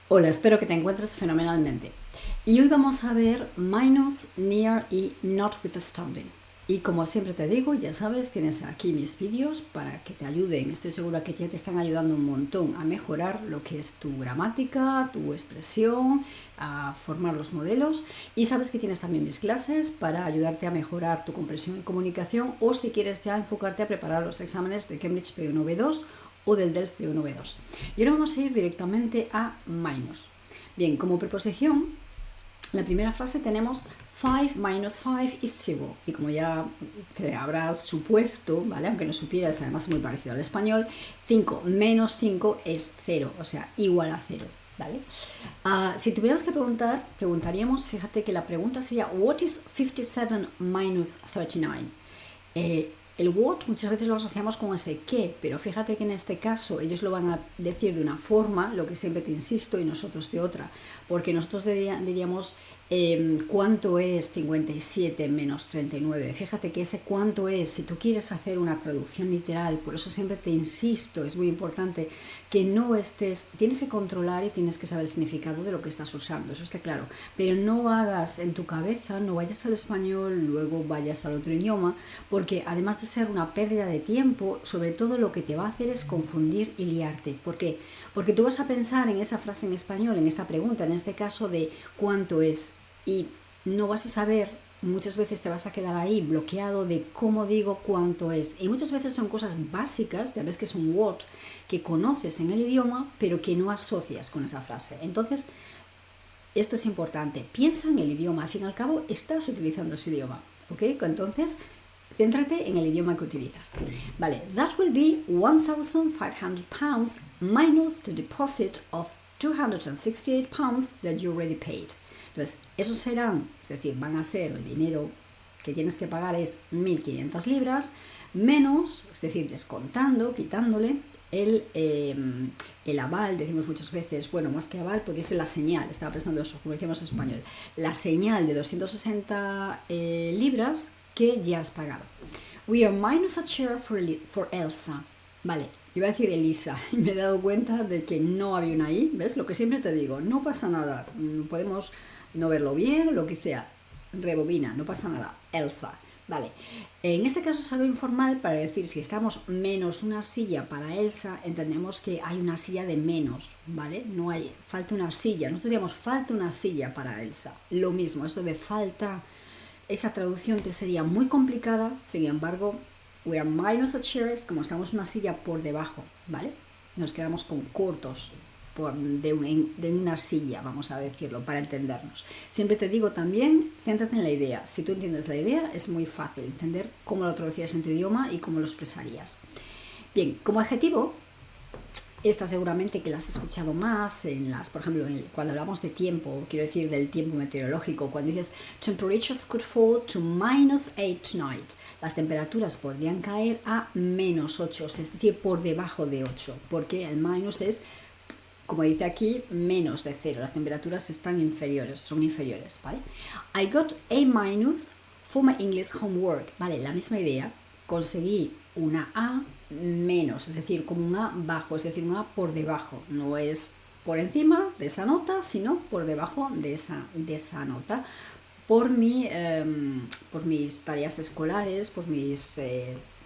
Hola, espero que te encuentres fenomenalmente. Y hoy vamos a ver minus, near y notwithstanding. Y como siempre te digo, ya sabes, tienes aquí mis vídeos para que te ayuden. Estoy segura que ya te están ayudando un montón a mejorar lo que es tu gramática, tu expresión, a formar los modelos. Y sabes que tienes también mis clases para ayudarte a mejorar tu comprensión y comunicación, o si quieres ya enfocarte a preparar los exámenes de Cambridge B1 B2 o del DELF B1 B2. Y ahora vamos a ir directamente a minus. Bien, como preposición, la primera frase tenemos 5 minus 5 is 0. Y como ya te habrás supuesto, ¿vale? Aunque no supieras, además es muy parecido al español, 5 menos 5 es 0, o sea, igual a 0. ¿Vale? Si tuviéramos que preguntar, preguntaríamos, fíjate que la pregunta sería, what is 57 minus 39? El what muchas veces lo asociamos con ese qué, pero fíjate que en este caso ellos lo van a decir de una forma, lo que siempre te insisto, y nosotros de otra, porque nosotros diríamos cuánto es 57 menos 39. Fíjate que ese cuánto es, si tú quieres hacer una traducción literal, por eso siempre te insisto, es muy importante que no estés, tienes que controlar y tienes que saber el significado de lo que estás usando, eso está claro, pero no hagas en tu cabeza, no vayas al español, luego vayas al otro idioma, porque además de ser una pérdida de tiempo, sobre todo lo que te va a hacer es confundir y liarte. ¿Por qué? Porque tú vas a pensar en esa frase en español, en esta pregunta, en este caso de cuánto es, y no vas a saber, muchas veces te vas a quedar ahí bloqueado de cómo digo cuánto es. Y muchas veces son cosas básicas, ya ves que es un what que conoces en el idioma, pero que no asocias con esa frase. Entonces, esto es importante. Piensa en el idioma, al fin y al cabo estás utilizando ese idioma, ¿ok? Entonces, céntrate en el idioma que utilizas. Vale, that will be 1,500 pounds minus the deposit of 268 pounds that you already paid. Entonces, esos serán, es decir, van a ser el dinero que tienes que pagar es 1.500 libras, menos, es decir, descontando, quitándole el aval, decimos muchas veces, bueno, más que aval, podría ser la señal, estaba pensando eso, como decíamos en español, la señal de 260 libras que ya has pagado. We are minus a chair for Elsa. Vale, iba a decir Elisa y me he dado cuenta de que no había una I, ¿ves? Lo que siempre te digo, no pasa nada, podemos no verlo bien, lo que sea, rebobina, no pasa nada, Elsa. Vale, en este caso es algo informal para decir si estamos menos una silla para Elsa, entendemos que hay una silla de menos, ¿vale? No hay, falta una silla, nosotros digamos falta una silla para Elsa. Lo mismo, esto de falta, esa traducción te sería muy complicada, sin embargo, we are minus a chair, como estamos una silla por debajo, ¿vale? Nos quedamos con cortos de una silla, vamos a decirlo, para entendernos. Siempre te digo también, céntrate en la idea. Si tú entiendes la idea, es muy fácil entender cómo lo traducirías en tu idioma y cómo lo expresarías. Bien, como adjetivo, esta seguramente que la has escuchado más en las, por ejemplo, cuando hablamos de tiempo, quiero decir del tiempo meteorológico, cuando dices temperatures could fall to -8 tonight, las temperaturas podrían caer a -8, es decir, por debajo de 8, porque el minus es, como dice aquí, menos de 0, las temperaturas están inferiores, son inferiores, ¿vale? I got A- for my English homework, ¿vale? La misma idea, conseguí una A menos, es decir, como un A bajo, es decir, un A por debajo, no es por encima de esa nota, sino por debajo de esa nota, por mis tareas escolares, por mis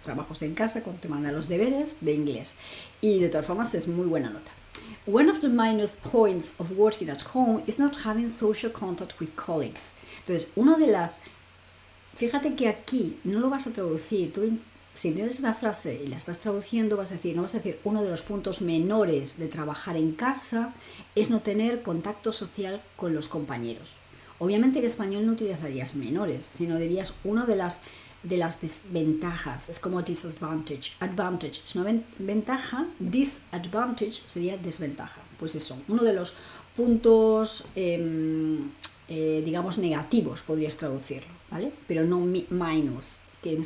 trabajos en casa, cuando te mandan los deberes de inglés. Y de todas formas es muy buena nota. One of the minus points of working at home is not having social contact with colleagues. Entonces, fíjate que aquí no lo vas a traducir, tú si entiendes esta frase y la estás traduciendo, no vas a decir, uno de los puntos menores de trabajar en casa es no tener contacto social con los compañeros. Obviamente en español no utilizarías menores, sino dirías uno de las desventajas, es como disadvantage, advantage es una ventaja, disadvantage sería desventaja. Pues eso, uno de los puntos, digamos, negativos, podrías traducirlo, ¿vale? Pero no minus, que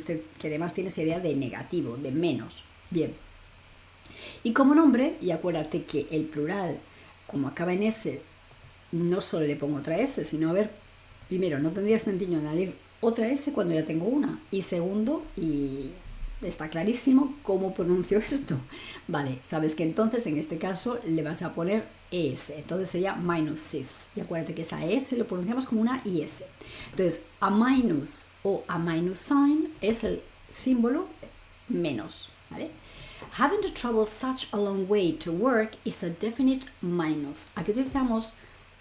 además tiene esa idea de negativo, de menos. Bien. Y como nombre, y acuérdate que el plural, como acaba en S, no solo le pongo otra S, sino a ver, primero, no tendría sentido añadir otra S cuando ya tengo una. Y segundo, y está clarísimo cómo pronuncio esto. Vale, sabes que entonces en este caso le vas a poner ES, entonces sería minus 6. Y acuérdate que esa S lo pronunciamos como una IS. Entonces, a minus o a minus sign es el símbolo menos, ¿vale? Having to travel such a long way to work is a definite minus. Aquí utilizamos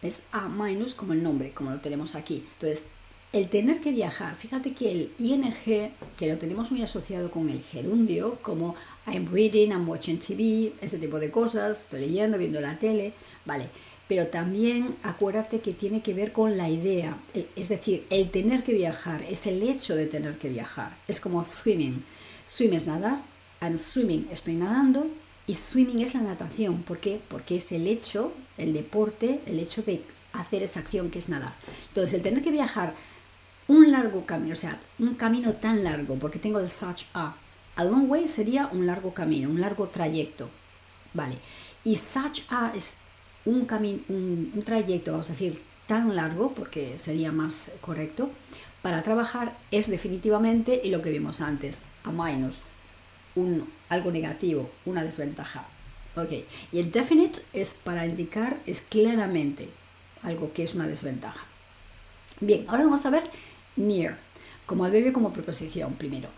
es a minus como el nombre, como lo tenemos aquí. Entonces, el tener que viajar, fíjate que el ing, que lo tenemos muy asociado con el gerundio, como I'm reading, I'm watching TV, ese tipo de cosas, estoy leyendo, viendo la tele, vale. Pero también acuérdate que tiene que ver con la idea, es decir, el tener que viajar, es el hecho de tener que viajar. Es como swimming. Swim es nadar, I'm swimming, estoy nadando, y swimming es la natación. ¿Por qué? Porque es el hecho, el deporte, el hecho de hacer esa acción que es nadar. Entonces, el tener que viajar un largo camino, o sea, un camino tan largo, porque tengo el such a long way sería un largo camino, un largo trayecto, ¿vale? Y such a es un trayecto, vamos a decir, tan largo, porque sería más correcto, para trabajar es definitivamente, y lo que vimos antes, a minus, algo negativo, una desventaja. Ok, y el definite es para indicar, es claramente algo que es una desventaja. Bien, ahora vamos a ver near, como adverbio, como preposición primero.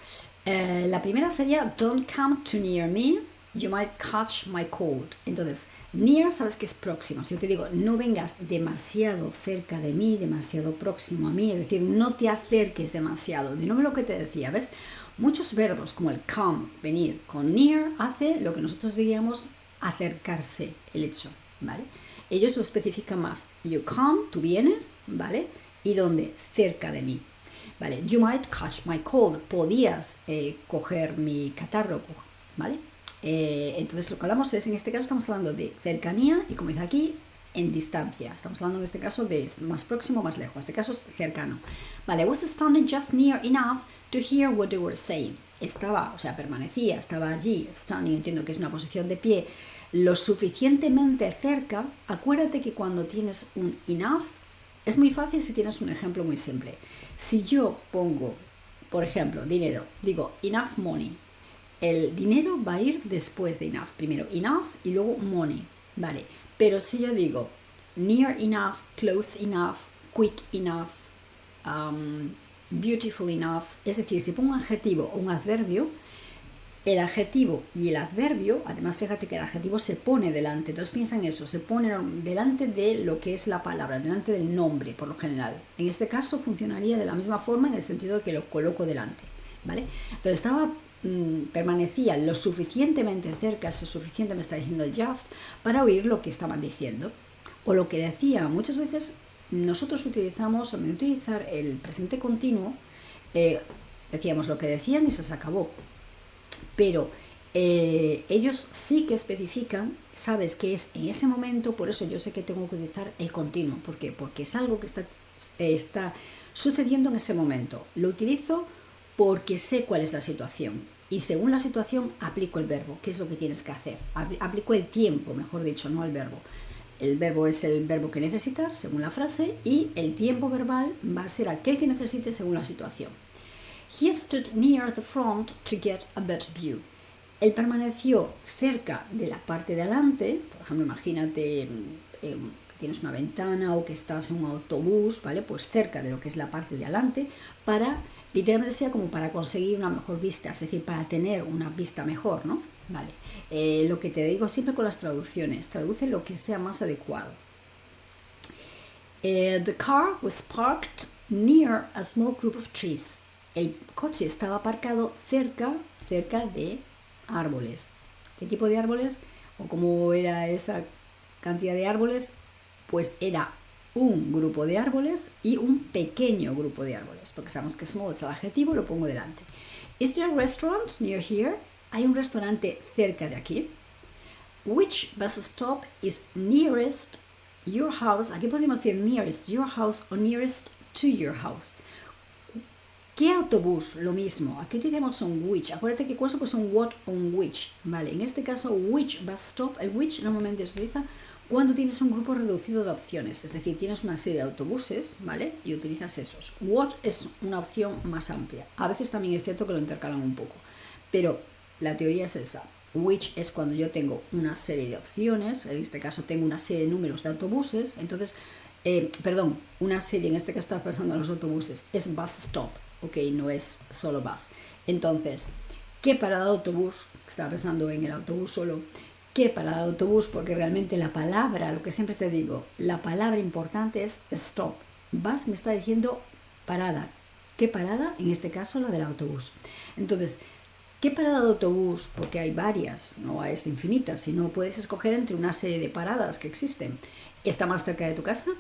La primera sería don't come too near me, you might catch my cold. Entonces, near sabes que es próximo. Si yo te digo no vengas demasiado cerca de mí, demasiado próximo a mí, es decir, no te acerques demasiado. De nuevo lo que te decía, ¿ves? Muchos verbos como el come, venir, con near hace lo que nosotros diríamos acercarse, el hecho, ¿vale? Ellos lo especifican más. You come, tú vienes, ¿vale? ¿Y dónde? Cerca de mí. ¿Vale? You might catch my cold. Podías coger mi catarro, ¿vale? Entonces lo que hablamos es, en este caso estamos hablando de cercanía y como dice aquí, en distancia. Estamos hablando en este caso de más próximo, más lejos. En este caso es cercano. Vale, I was standing just near enough to hear what they were saying. Estaba, o sea, permanecía, estaba allí, standing, entiendo que es una posición de pie, lo suficientemente cerca. Acuérdate que cuando tienes un enough, es muy fácil si tienes un ejemplo muy simple. Si yo pongo, por ejemplo, dinero, digo enough money, el dinero va a ir después de enough. Primero enough y luego money, ¿vale? Pero si yo digo near enough, close enough, quick enough, beautiful enough, es decir, si pongo un adjetivo o un adverbio, el adjetivo y el adverbio, además fíjate que el adjetivo se pone delante, entonces piensa en eso, se pone delante de lo que es la palabra, delante del nombre por lo general. En este caso funcionaría de la misma forma en el sentido de que lo coloco delante, ¿vale? Entonces permanecía lo suficientemente cerca, eso suficiente me está diciendo el just, para oír lo que estaban diciendo. O lo que decía, muchas veces nosotros utilizamos, al utilizar el presente continuo, decíamos lo que decían y se acabó. Pero ellos sí que especifican, sabes que es en ese momento, por eso yo sé que tengo que utilizar el continuo. ¿Por qué? Porque es algo que está sucediendo en ese momento. Lo utilizo porque sé cuál es la situación. Y según la situación aplico el verbo, que es lo que tienes que hacer. Aplico el tiempo, mejor dicho, no el verbo. El verbo es el verbo que necesitas según la frase y el tiempo verbal va a ser aquel que necesites según la situación. He stood near the front to get a better view. Él permaneció cerca de la parte de adelante, por ejemplo, imagínate que tienes una ventana o que estás en un autobús, ¿vale? Pues cerca de lo que es la parte de adelante, para, literalmente sea como para conseguir una mejor vista, es decir, para tener una vista mejor, ¿no? Vale. Lo que te digo siempre con las traducciones, traduce lo que sea más adecuado. The car was parked near a small group of trees. El coche estaba aparcado cerca de árboles. ¿Qué tipo de árboles? ¿O cómo era esa cantidad de árboles? Pues era un grupo de árboles y un pequeño grupo de árboles. Porque sabemos que small es el adjetivo, lo pongo delante. Is there a restaurant near here? ¿Hay un restaurante cerca de aquí? Which bus stop is nearest your house? Aquí podríamos decir nearest your house o nearest to your house. ¿Qué autobús? Lo mismo. Aquí utilizamos un which. Acuérdate que cuando pues un what o un which. Vale, en este caso, which bus stop. El which normalmente se utiliza cuando tienes un grupo reducido de opciones. Es decir, tienes una serie de autobuses, ¿vale? Y utilizas esos. What es una opción más amplia. A veces también es cierto que lo intercalan un poco. Pero la teoría es esa. Which es cuando yo tengo una serie de opciones, en este caso tengo una serie de números de autobuses, entonces, una serie, en este caso está pensando en los autobuses, es bus stop, ok, no es solo bus. Entonces, ¿qué parada de autobús? Estaba pensando en el autobús solo. ¿Qué parada de autobús? Porque realmente la palabra, lo que siempre te digo, la palabra importante es stop. Bus me está diciendo parada. ¿Qué parada? En este caso la del autobús. Entonces, ¿qué parada de autobús? Porque hay varias, no es infinita, sino puedes escoger entre una serie de paradas que existen. ¿Está más cerca de tu casa?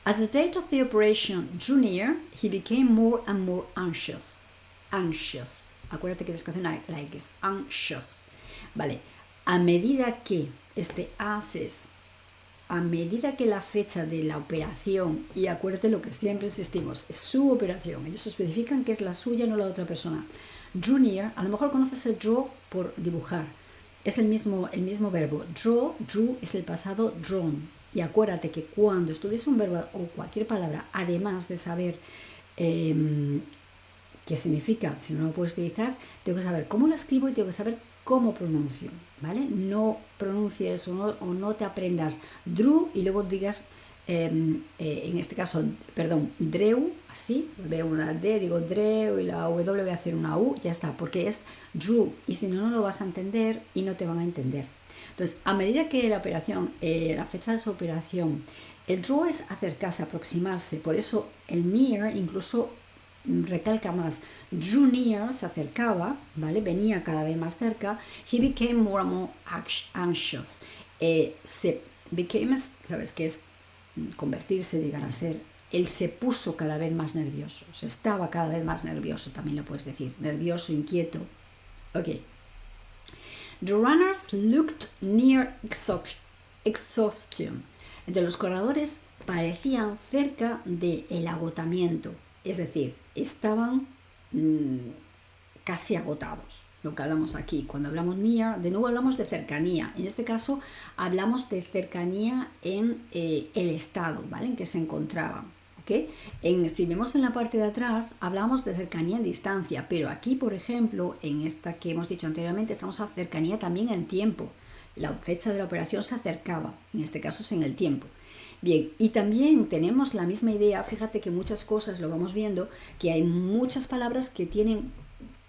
As the date of the operation drew near, he became more and more anxious. Anxious. Acuérdate que tienes que hacer una like, es anxious. Vale. A medida que a medida que la fecha de la operación, y acuérdate lo que siempre insistimos, es su operación, ellos especifican que es la suya, no la de otra persona. Drew near, a lo mejor conoces el draw por dibujar, es el mismo verbo. Drew es el pasado drawn. Y acuérdate que cuando estudies un verbo o cualquier palabra, además de saber qué significa, si no lo puepuedes utilizar, tengo que saber cómo lo escribo y tengo que saber cómo pronuncio, ¿vale? No pronuncies o no te aprendas drew y luego digas, en este caso, dreu, así, veo una D, digo dreu y la W voy a hacer una U, ya está, porque es drew y si no, no lo vas a entender y no te van a entender. Entonces, a medida que la operación, la fecha de su operación, el draw es acercarse, aproximarse, por eso el near incluso recalca más. Drew near, se acercaba, ¿vale? Venía cada vez más cerca. He became more and more anxious. ¿Sabes qué es convertirse, llegar a ser? Él se puso cada vez más nervioso. Se estaba cada vez más nervioso, también lo puedes decir. Nervioso, inquieto. Ok. The runners looked near exhaustion. Entonces los corredores parecían cerca del agotamiento. Es decir, estaban casi agotados, lo que hablamos aquí. Cuando hablamos near, de nuevo hablamos de cercanía. En este caso hablamos de cercanía en el estado, ¿vale? En que se encontraban. ¿Okay? Si vemos en la parte de atrás, hablamos de cercanía en distancia, pero aquí, por ejemplo, en esta que hemos dicho anteriormente, estamos a cercanía también en tiempo. La fecha de la operación se acercaba, en este caso es en el tiempo. Bien, y también tenemos la misma idea, fíjate que muchas cosas lo vamos viendo, que hay muchas palabras que tienen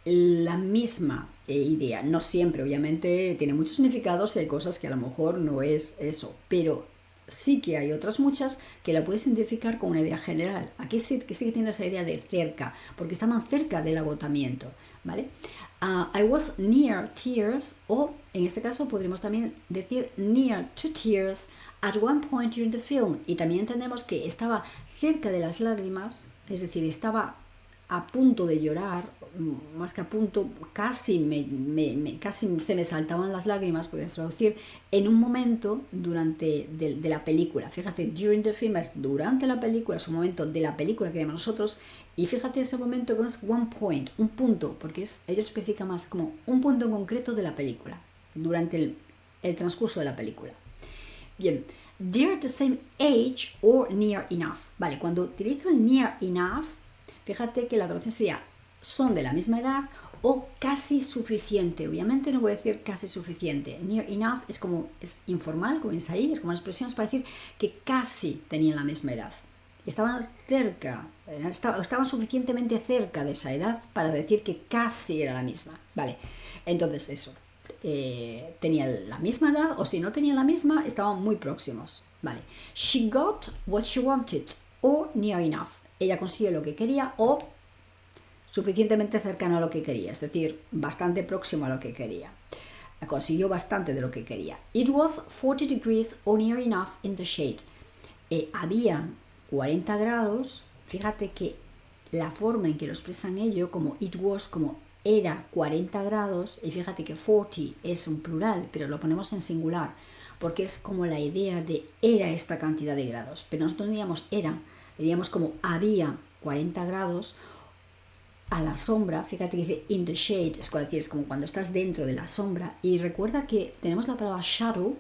la misma idea. No siempre, obviamente, tiene muchos significados y hay cosas que a lo mejor no es eso, pero sí que hay otras muchas que la puedes identificar con una idea general. Aquí sí que sigue teniendo esa idea de cerca, porque estaban cerca del agotamiento, ¿vale? I was near tears, o en este caso podríamos también decir near to tears at one point during the film, y también entendemos que estaba cerca de las lágrimas, es decir, estaba a punto de llorar, más que a punto, casi se me saltaban las lágrimas, podrías traducir, en un momento durante de la película. Fíjate, during the film es durante la película, es un momento de la película que vemos nosotros, y fíjate ese momento que es one point, un punto, porque ellos especifican más como un punto en concreto de la película, durante el transcurso de la película. Bien, they're the same age or near enough. Vale, cuando utilizo el near enough, fíjate que la traducción sería son de la misma edad o casi suficiente. Obviamente no voy a decir casi suficiente. Near enough es informal, como es ahí, es como una expresión para decir que casi tenían la misma edad. Estaban cerca, estaban suficientemente cerca de esa edad para decir que casi era la misma. Vale, entonces eso. Tenían la misma edad o si no tenían la misma, estaban muy próximos. Vale. She got what she wanted or near enough. Ella consiguió lo que quería o suficientemente cercano a lo que quería, es decir, bastante próximo a lo que quería. Consiguió bastante de lo que quería. It was 40 degrees or near enough in the shade. Había 40 grados, fíjate que la forma en que lo expresan ellos, como it was, como era 40 grados, y fíjate que 40 es un plural, pero lo ponemos en singular, porque es como la idea de era esta cantidad de grados, pero nosotros no diríamos era, diríamos como había 40 grados a la sombra. Fíjate que dice in the shade, es como cuando estás dentro de la sombra, y recuerda que tenemos la palabra shadow,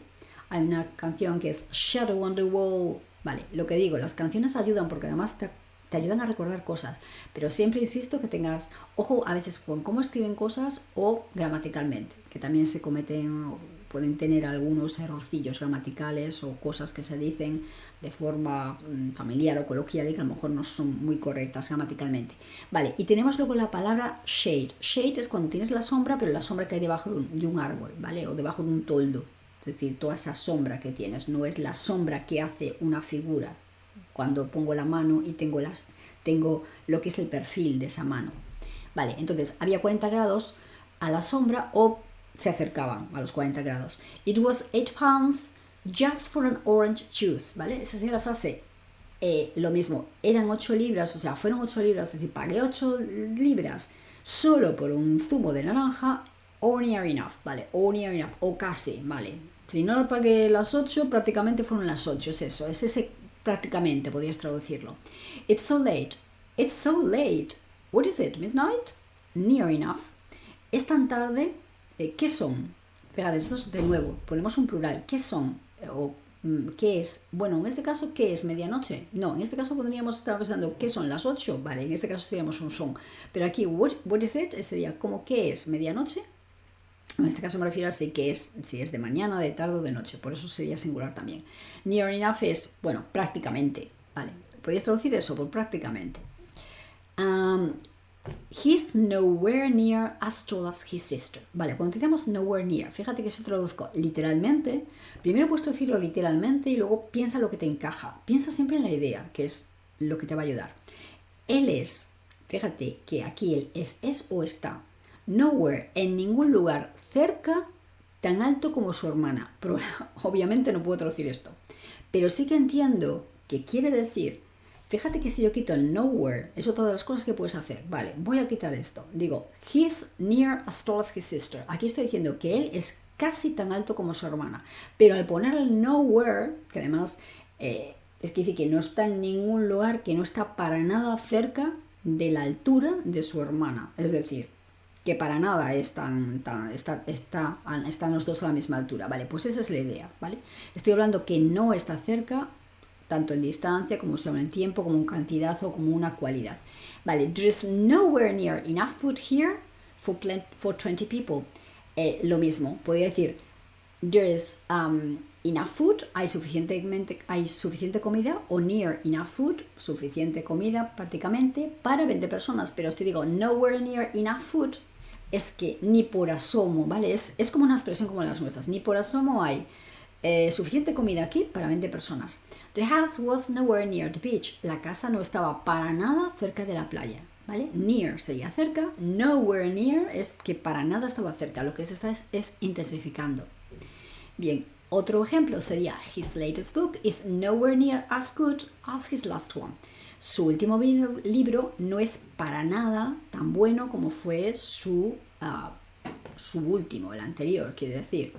hay una canción que es Shadow on the Wall. Vale, lo que digo, las canciones ayudan porque además te ayudan a recordar cosas, pero siempre insisto que tengas ojo a veces con cómo escriben cosas o gramaticalmente, que también se cometen, pueden tener algunos errorcillos gramaticales o cosas que se dicen de forma familiar o coloquial y que a lo mejor no son muy correctas gramaticalmente. Vale, y tenemos luego la palabra shade. Shade es cuando tienes la sombra, pero la sombra que hay debajo de un árbol, ¿vale? O debajo de un toldo. Es decir, toda esa sombra que tienes, no es la sombra que hace una figura. Cuando pongo la mano y tengo lo que es el perfil de esa mano. Vale, entonces había 40 grados a la sombra o se acercaban a los 40 grados. It was 8 pounds just for an orange juice, ¿vale? Esa sería la frase. Lo mismo, eran 8 libras, o sea, fueron 8 libras, es decir, pagué 8 libras solo por un zumo de naranja, or near enough, ¿vale? Or near enough, o casi, ¿vale? Si no pagué las 8, prácticamente fueron las 8, es eso, es ese prácticamente, podrías traducirlo. It's so late. It's so late. What is it, midnight? Near enough. Es tan tarde. ¿Qué son? Fíjate, esto es de nuevo, ponemos un plural. ¿Qué son? O ¿qué es? Bueno, en este caso, ¿qué es? ¿Medianoche? No, en este caso podríamos estar pensando, ¿qué son? ¿Las 8? Vale, en este caso seríamos un son. Pero aquí, what is it? Sería como, ¿qué es? ¿Medianoche? En este caso me refiero a si es de mañana, de tarde o de noche, por eso sería singular también. Near enough es, bueno, prácticamente, ¿vale? Podrías traducir eso por prácticamente. He's nowhere near as tall as his sister. Vale, cuando utilizamos nowhere near, fíjate que si traduzco literalmente, primero puedes traducirlo literalmente y luego piensa lo que te encaja. Piensa siempre en la idea, que es lo que te va a ayudar. Él es, fíjate que aquí el es o está. Nowhere, en ningún lugar cerca, tan alto como su hermana. Pero, obviamente no puedo traducir esto. Pero sí que entiendo que quiere decir, fíjate que si yo quito el nowhere, es otra de las cosas que puedes hacer. Vale, voy a quitar esto. Digo, he's near as tall as his sister. Aquí estoy diciendo que él es casi tan alto como su hermana. Pero al poner el nowhere, que además es que dice que no está en ningún lugar, que no está para nada cerca de la altura de su hermana. Es decir, que para nada están los dos a la misma altura, ¿vale? Pues esa es la idea, ¿vale? Estoy hablando que no está cerca, tanto en distancia, como sea en tiempo, como en cantidad o como una cualidad. Vale, there is nowhere near enough food here for 20 people. Lo mismo, podría decir, there is enough food, hay suficiente comida, o near enough food, suficiente comida prácticamente para 20 personas. Pero si digo nowhere near enough food, es que ni por asomo, ¿vale? Es como una expresión como las nuestras, ni por asomo hay suficiente comida aquí para 20 personas. The house was nowhere near the beach. La casa no estaba para nada cerca de la playa, ¿vale? Near sería cerca, nowhere near es que para nada estaba cerca. Lo que se está es intensificando. Bien, otro ejemplo sería his latest book is nowhere near as good as his last one. Su último libro no es para nada tan bueno como fue su último, el anterior, quiere decir.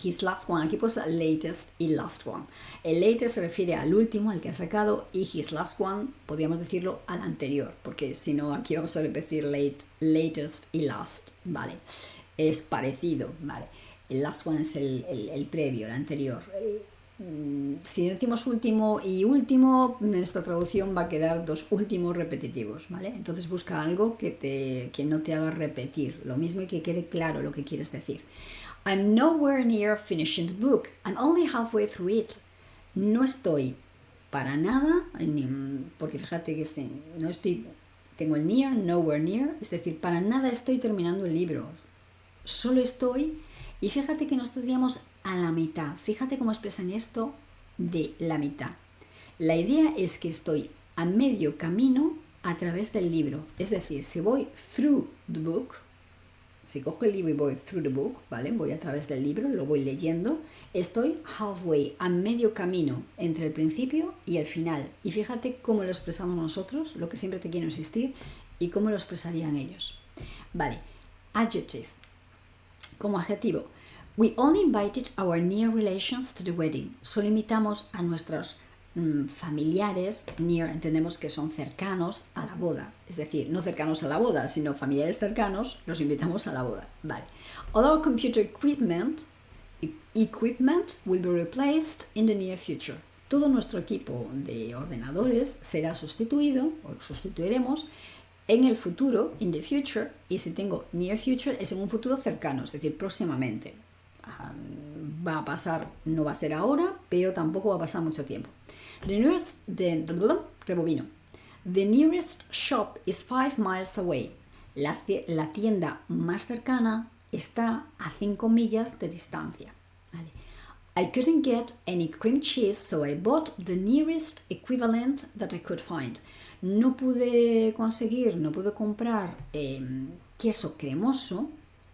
His last one, aquí pues latest y last one. El latest se refiere al último, al que ha sacado, y his last one, podríamos decirlo al anterior, porque si no, aquí vamos a repetir latest y last, ¿vale? Es parecido, ¿vale? El last one es el previo, el anterior. Si decimos último y último, en esta traducción va a quedar dos últimos repetitivos, ¿vale? Entonces busca algo que no te haga repetir lo mismo y que quede claro lo que quieres decir. I'm nowhere near finishing the book. I'm only halfway through it. No estoy para nada, porque fíjate que no estoy, tengo el near, nowhere near, es decir, para nada estoy terminando el libro. Solo estoy, y fíjate que nos estudiamos a la mitad. Fíjate cómo expresan esto de la mitad. La idea es que estoy a medio camino a través del libro. Es decir, si voy through the book, si cojo el libro y voy through the book, ¿vale? Voy a través del libro, lo voy leyendo, estoy halfway, a medio camino entre el principio y el final. Y fíjate cómo lo expresamos nosotros, lo que siempre te quiero insistir, y cómo lo expresarían ellos. Vale, adjective. Como adjetivo, we only invited our near relations to the wedding. Solo invitamos a nuestros familiares, near entendemos que son cercanos a la boda. Es decir, no cercanos a la boda, sino familiares cercanos, los invitamos a la boda. Vale. All our computer equipment will be replaced in the near future. todo nuestro equipo de ordenadores será sustituido, o sustituiremos, en el futuro, in the future, y si tengo near future, es en un futuro cercano, es decir, próximamente. Va a pasar, no va a ser ahora, pero tampoco va a pasar mucho tiempo. Rebobino. The nearest shop is 5 miles away. La tienda más cercana está a 5 millas de distancia. ¿Vale? I couldn't get any cream cheese, so I bought the nearest equivalent that I could find. No pude comprar queso cremoso.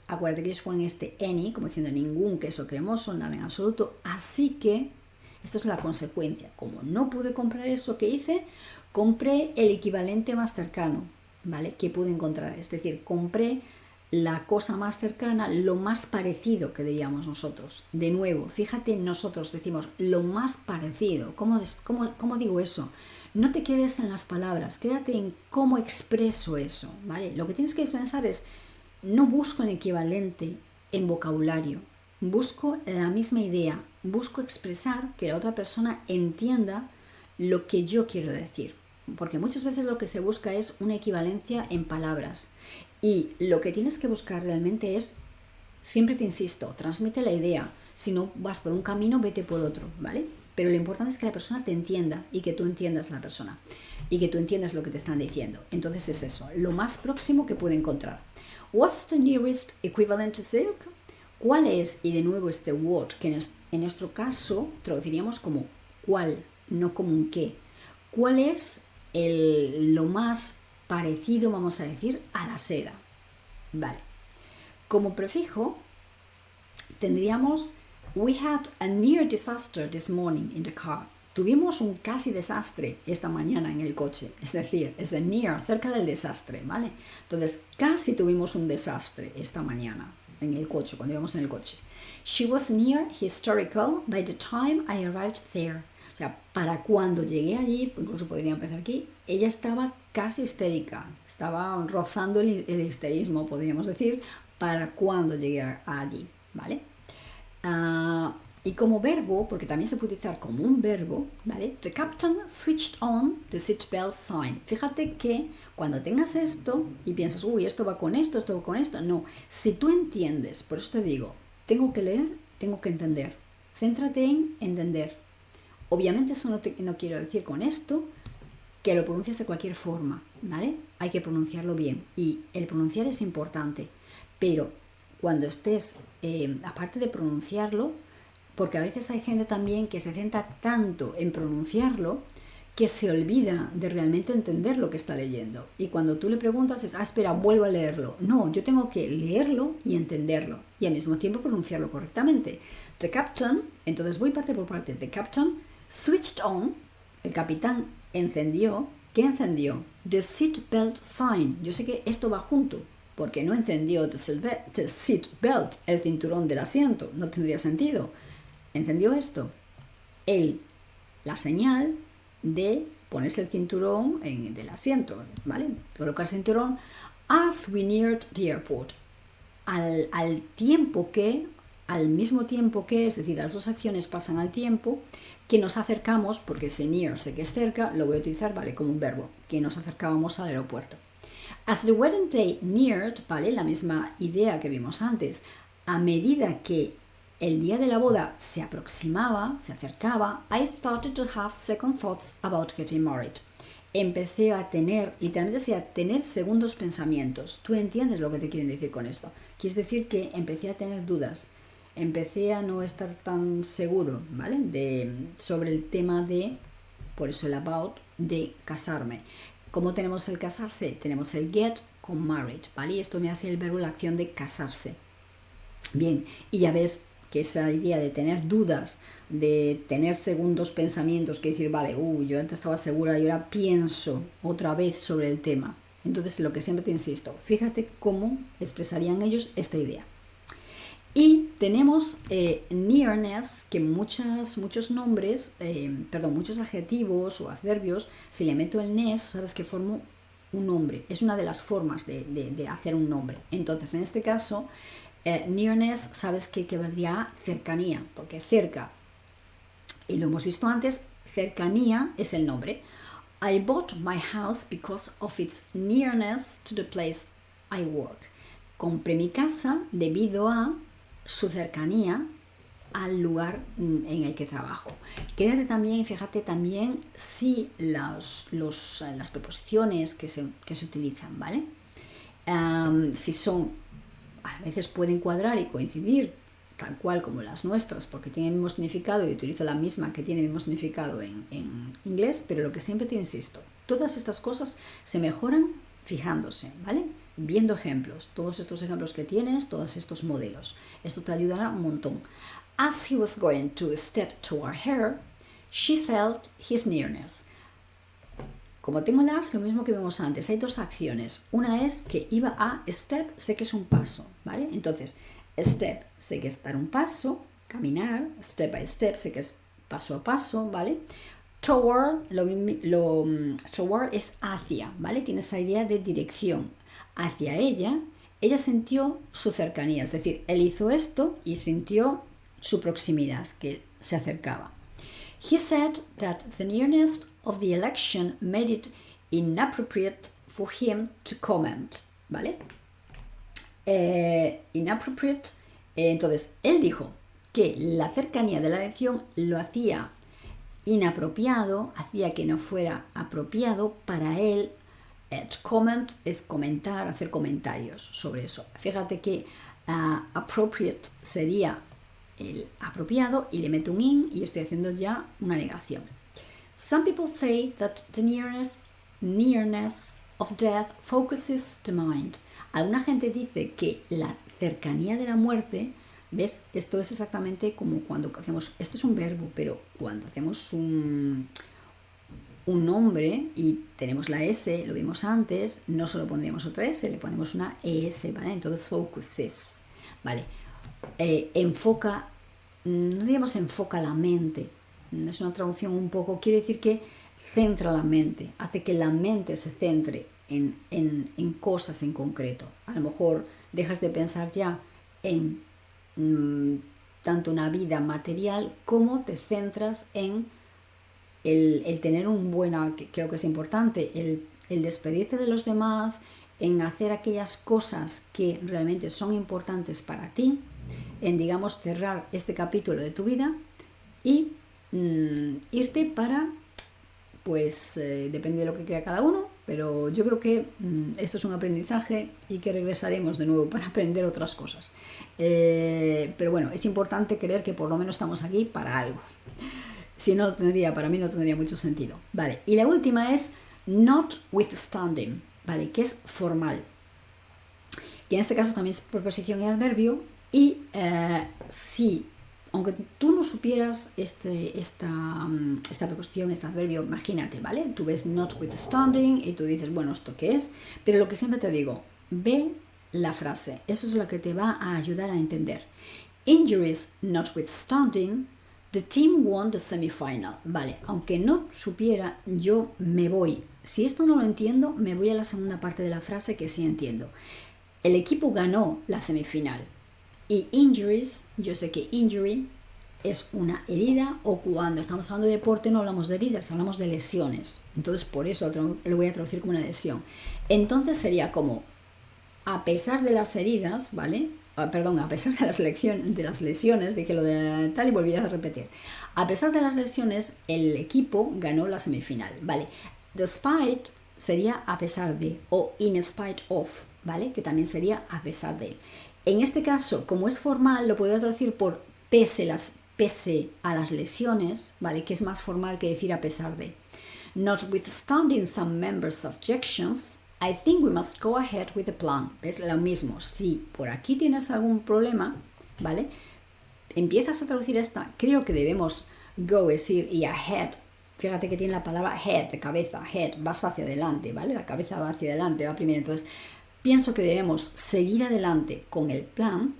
Acuérdate que ellos ponen este any, como diciendo ningún queso cremoso, nada en absoluto. Así que, esta es la consecuencia. Como no pude comprar eso, ¿qué hice? Compré el equivalente más cercano, ¿vale? Que pude encontrar. Es decir, compré la cosa más cercana, lo más parecido que diríamos nosotros. De nuevo, fíjate, nosotros decimos lo más parecido. ¿Cómo digo eso? No te quedes en las palabras, quédate en cómo expreso eso, ¿vale? Lo que tienes que pensar es, no busco un equivalente en vocabulario, busco la misma idea, busco expresar que la otra persona entienda lo que yo quiero decir. Porque muchas veces lo que se busca es una equivalencia en palabras. Y lo que tienes que buscar realmente es, siempre te insisto, transmite la idea. Si no vas por un camino, vete por otro, ¿vale? Pero lo importante es que la persona te entienda y que tú entiendas a la persona y que tú entiendas lo que te están diciendo. Entonces es eso, lo más próximo que puede encontrar. What's the nearest equivalent to silk? ¿Cuál es? Y de nuevo este what, que en nuestro caso traduciríamos como cuál, no como un qué. ¿Cuál es lo más parecido, vamos a decir, a la seda? Vale. Como prefijo tendríamos we had a near disaster this morning in the car. Tuvimos un casi desastre esta mañana en el coche. Es decir, es de near, cerca del desastre, ¿vale? Entonces, casi tuvimos un desastre esta mañana en el coche, cuando íbamos en el coche. She was near hysterical by the time I arrived there. O sea, para cuando llegué allí, incluso podría empezar aquí, ella estaba casi histérica. Estaba rozando el histerismo, podríamos decir, para cuando llegué allí, ¿vale? Y como verbo, porque también se puede utilizar como un verbo, ¿vale? The captain switched on the seatbelt sign. Fíjate que cuando tengas esto y piensas, uy, esto va con esto, no. Si tú entiendes, por eso te digo, tengo que leer, tengo que entender. Céntrate en entender. Obviamente eso no quiero decir con esto que lo pronuncies de cualquier forma, ¿vale? Hay que pronunciarlo bien y el pronunciar es importante, pero cuando estés, aparte de pronunciarlo, porque a veces hay gente también que se centra tanto en pronunciarlo que se olvida de realmente entender lo que está leyendo. Y cuando tú le preguntas es, espera, vuelvo a leerlo. No, yo tengo que leerlo y entenderlo y al mismo tiempo pronunciarlo correctamente. The captain, entonces voy parte por parte. The captain switched on, el capitán encendió. ¿Qué encendió? The seatbelt sign. Yo sé que esto va junto, porque no encendió the seatbelt, el cinturón del asiento. No tendría sentido. ¿Encendió esto? La señal de ponerse el cinturón del asiento, ¿vale? Colocar el cinturón as we neared the airport. Al mismo tiempo que, es decir, las dos acciones pasan al tiempo, que nos acercamos, porque ese near sé que es cerca, lo voy a utilizar, ¿vale? Como un verbo, que nos acercábamos al aeropuerto. As the wedding day neared, ¿vale? La misma idea que vimos antes. A medida que el día de la boda se aproximaba, se acercaba, I started to have second thoughts about getting married. Empecé a tener, literalmente a tener segundos pensamientos. Tú entiendes lo que te quieren decir con esto. Quiere decir que empecé a tener dudas. Empecé a no estar tan seguro, ¿vale? Sobre el tema por eso el about, de casarme. ¿Cómo tenemos el casarse? Tenemos el get con married, ¿vale? Y esto me hace el verbo, la acción de casarse. Bien, y ya ves que esa idea de tener dudas, de tener segundos pensamientos, que decir, vale, yo antes estaba segura y ahora pienso otra vez sobre el tema. Entonces, lo que siempre te insisto, fíjate cómo expresarían ellos esta idea. Y tenemos nearness, que muchos nombres, muchos adjetivos o adverbios, si le meto el ness, sabes que formo un nombre. Es una de las formas de hacer un nombre. Entonces, en este caso, nearness, sabes que vendría cercanía, porque cerca, y lo hemos visto antes, cercanía es el nombre. I bought my house because of its nearness to the place I work. Compré mi casa debido a su cercanía al lugar en el que trabajo. Quédate también, fíjate también si las preposiciones que se utilizan, ¿vale? Si son, a veces pueden cuadrar y coincidir tal cual como las nuestras, porque tienen el mismo significado y utilizo la misma que tiene el mismo significado en inglés, pero lo que siempre te insisto, todas estas cosas se mejoran fijándose, ¿vale? Viendo ejemplos, todos estos ejemplos que tienes, todos estos modelos. Esto te ayudará un montón. As he was going to step toward her, she felt his nearness. Como tengo las, lo mismo que vimos antes, hay dos acciones. Una es que iba a step, sé que es un paso, ¿vale? Entonces, step, sé que es dar un paso, caminar, step by step, sé que es paso a paso, ¿vale? Toward, toward es hacia, ¿vale? Tiene esa idea de dirección. Hacia ella sintió su cercanía, es decir, él hizo esto y sintió su proximidad, que se acercaba. He said that the nearness of the election made it inappropriate for him to comment, ¿vale? Inappropriate, entonces él dijo que la cercanía de la elección lo hacía inapropiado, hacía que no fuera apropiado para él. To comment es comentar, hacer comentarios sobre eso. Fíjate que appropriate sería el apropiado y le meto un in y estoy haciendo ya una negación. Some people say that the nearness of death focuses the mind. Alguna gente dice que la cercanía de la muerte, ¿ves? Esto es exactamente como cuando hacemos, esto es un verbo, pero cuando hacemos un nombre y tenemos la S, lo vimos antes, no solo pondríamos otra S, le ponemos una ES, ¿vale? Entonces focuses, ¿vale? Enfoca, no digamos enfoca la mente, es una traducción un poco, quiere decir que centra la mente, hace que la mente se centre en cosas en concreto. A lo mejor dejas de pensar ya en tanto una vida material como te centras en el tener un buen, que creo que es importante, el despedirte de los demás, en hacer aquellas cosas que realmente son importantes para ti, en, digamos, cerrar este capítulo de tu vida y irte para, pues, depende de lo que crea cada uno, pero yo creo que esto es un aprendizaje y que regresaremos de nuevo para aprender otras cosas. Pero bueno, es importante creer que por lo menos estamos aquí para algo. Si no, para mí no tendría mucho sentido. Vale, y la última es notwithstanding, ¿vale? Que es formal. Que en este caso también es preposición y adverbio. Y si, aunque tú no supieras esta preposición, este adverbio, imagínate, ¿vale? Tú ves notwithstanding y tú dices, bueno, ¿esto qué es? Pero lo que siempre te digo, ve la frase. Eso es lo que te va a ayudar a entender. Injuries notwithstanding, the team won the semifinal. Vale, aunque no supiera, yo me voy. Si esto no lo entiendo, me voy a la segunda parte de la frase que sí entiendo. El equipo ganó la semifinal. Y injuries, yo sé que injury es una herida, o cuando estamos hablando de deporte no hablamos de heridas, hablamos de lesiones. Entonces por eso lo voy a traducir como una lesión. Entonces sería como, a pesar de las heridas, ¿vale? Perdón, a pesar de las lesiones, dije lo de tal y volví a repetir. A pesar de las lesiones, el equipo ganó la semifinal, ¿vale? Despite sería a pesar de, o in spite of, ¿vale? Que también sería a pesar de. En este caso, como es formal, lo puedo traducir por pese a las lesiones, ¿vale? Que es más formal que decir a pesar de. Notwithstanding some members' objections, I think we must go ahead with the plan. Es lo mismo. Si por aquí tienes algún problema, ¿vale? Empiezas a traducir esta. Creo que debemos go, es ir, y ahead. Fíjate que tiene la palabra head, de cabeza, head, vas hacia adelante, ¿vale? La cabeza va hacia adelante, va primero. Entonces, pienso que debemos seguir adelante con el plan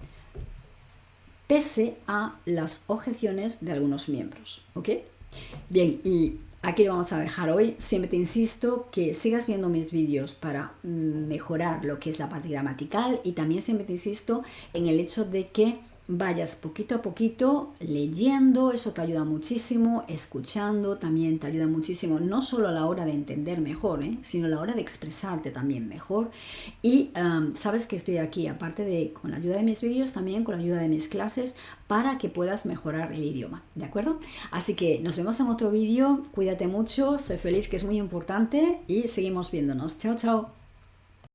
pese a las objeciones de algunos miembros, ¿ok? Bien, y aquí lo vamos a dejar hoy. Siempre te insisto que sigas viendo mis vídeos para mejorar lo que es la parte gramatical, y también siempre te insisto en el hecho de que vayas poquito a poquito leyendo, eso te ayuda muchísimo, escuchando también te ayuda muchísimo, no solo a la hora de entender mejor, sino a la hora de expresarte también mejor. Y sabes que estoy aquí, aparte de con la ayuda de mis vídeos, también con la ayuda de mis clases, para que puedas mejorar el idioma, ¿de acuerdo? Así que nos vemos en otro vídeo, cuídate mucho, sé feliz, que es muy importante, y seguimos viéndonos. Chao, chao.